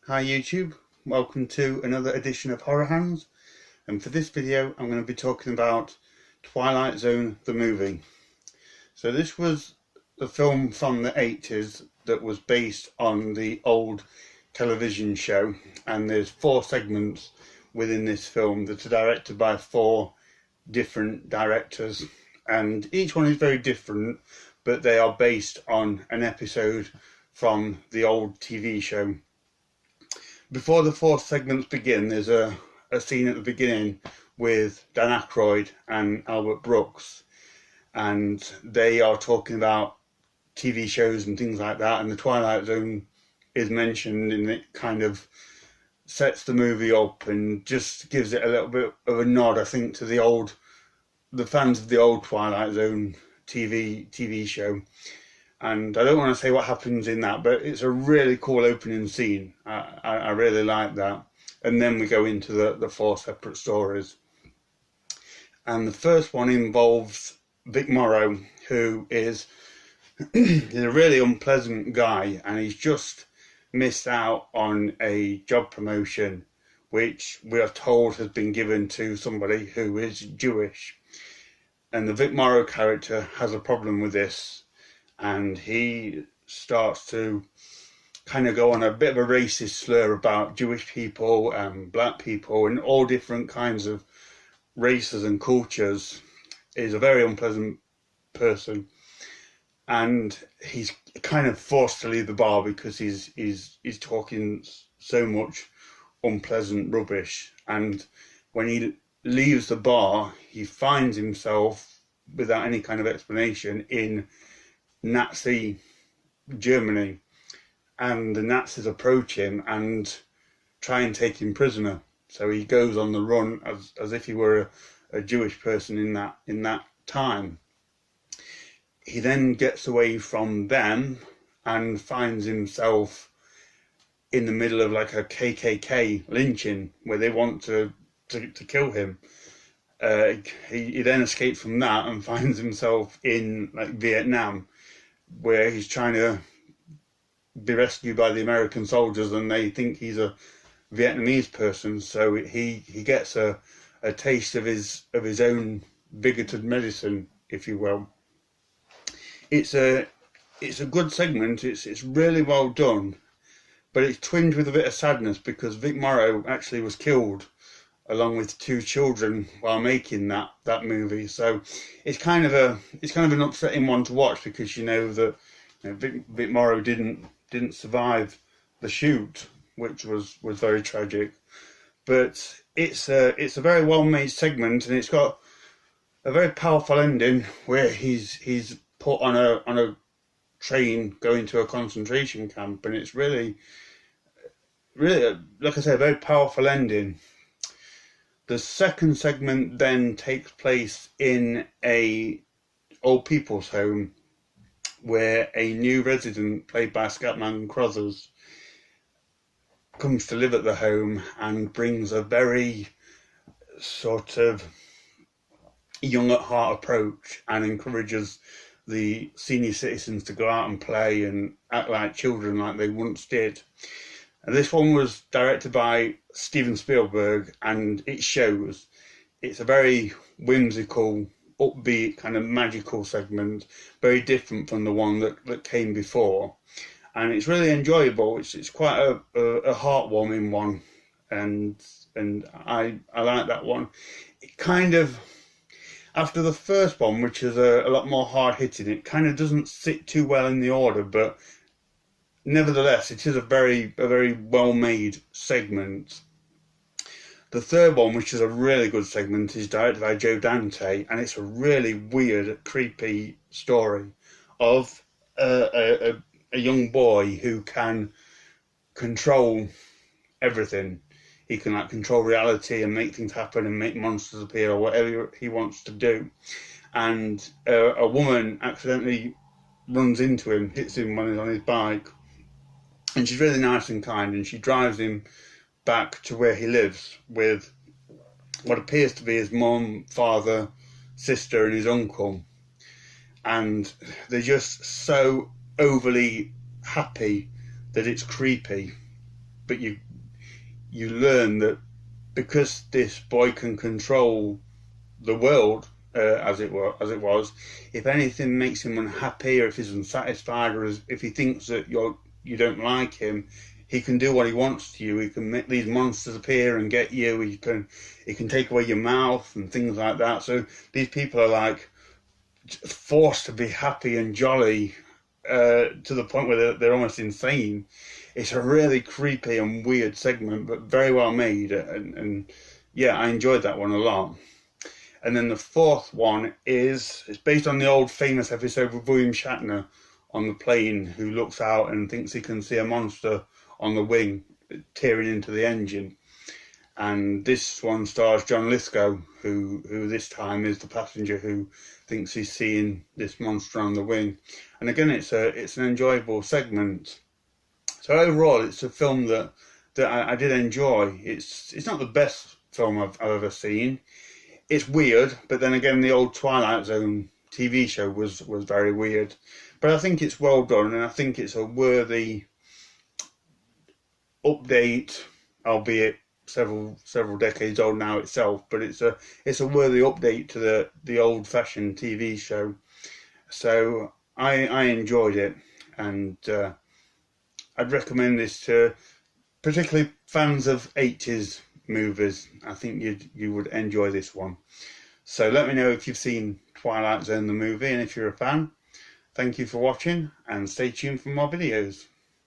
Hi YouTube, welcome to another edition of HorrorHands, and for this video I'm going to be talking about Twilight Zone the movie. So this was a film from the 80s that was based on the old television show, and there's 4 segments within this film that are directed by 4 different directors, and each one is very different, but they are based on an episode from the old TV show. Before the 4 segments begin, there's a scene at the beginning with Dan Aykroyd and Albert Brooks, and they are talking about TV shows and things like that, and the Twilight Zone is mentioned, and it kind of sets the movie up and just gives it a little bit of a nod, I think, to the fans of the old Twilight Zone TV show. And I don't want to say what happens in that, but it's a really cool opening scene. I really like that. And then we go into the 4 separate stories. And the first one involves Vic Morrow, who is he's a really unpleasant guy, and he's just missed out on a job promotion, which we are told has been given to somebody who is Jewish. And the Vic Morrow character has a problem with this, and he starts to kind of go on a bit of a racist slur about Jewish people and black people and all different kinds of races and cultures. He's a very unpleasant person, and he's kind of forced to leave the bar because he's talking so much unpleasant rubbish. And when he leaves the bar, he finds himself, without any kind of explanation, in Nazi Germany, and the Nazis approach him and try and take him prisoner. So he goes on the run as if he were a Jewish person in that time. He then gets away from them and finds himself in the middle of like a KKK lynching where they want to kill him. He then escapes from that and finds himself in like Vietnam, where he's trying to be rescued by the American soldiers, and they think he's a Vietnamese person. So he gets a taste of his own bigoted medicine, if you will. It's a good segment. It's really well done, but it's tinged with a bit of sadness because Vic Morrow actually was killed along with 2 children while making that movie. So it's kind of an upsetting one to watch, because you know that Vic Morrow didn't survive the shoot, which was very tragic. But it's a very well made segment, and it's got a very powerful ending where he's put on a train going to a concentration camp, and it's really, like I say, a very powerful ending. The second segment then takes place in a old people's home, where a new resident, played by Scatman Crothers, comes to live at the home and brings a very sort of young at heart approach and encourages the senior citizens to go out and play and act like children like they once did. And this one was directed by Steven Spielberg, and it shows. It's a very whimsical, upbeat, kind of magical segment, very different from the one that came before. And it's really enjoyable. It's quite a heartwarming one, and I like that one. It kind of, after the first one, which is a lot more hard-hitting, it kind of doesn't sit too well in the order, but nevertheless, it is a very well-made segment. The third one, which is a really good segment, is directed by Joe Dante, and it's a really weird, creepy story of a young boy who can control everything. He can control reality and make things happen and make monsters appear or whatever he wants to do. And a woman accidentally runs into him, hits him when he's on his bike. And she's really nice and kind, and she drives him back to where he lives with what appears to be his mum, father, sister, and his uncle. And they're just so overly happy that it's creepy. but you learn that because this boy can control the world, as it was, if anything makes him unhappy, or if he's unsatisfied, or if he thinks that you don't like him, he can do what he wants to you. He can make these monsters appear and get you. He can take away your mouth and things like that. So these people are like forced to be happy and jolly to the point where they're almost insane. It's a really creepy and weird segment, but very well made. And yeah, I enjoyed that one a lot. And then the fourth one it's based on the old famous episode with William Shatner on the plane, who looks out and thinks he can see a monster on the wing tearing into the engine. And this one stars John Lithgow, who this time is the passenger who thinks he's seeing this monster on the wing. And again, it's an enjoyable segment. So overall, it's a film that I did enjoy. It's not the best film I've ever seen. It's weird, but then again, the old Twilight Zone TV show was very weird. But I think it's well done, and I think it's a worthy update, albeit several decades old now itself. But it's a worthy update to the old-fashioned TV show. So I enjoyed it, and I'd recommend this to particularly fans of 80s movies. I think you would enjoy this one. So let me know if you've seen Twilight Zone the movie, and if you're a fan. Thank you for watching, and stay tuned for more videos.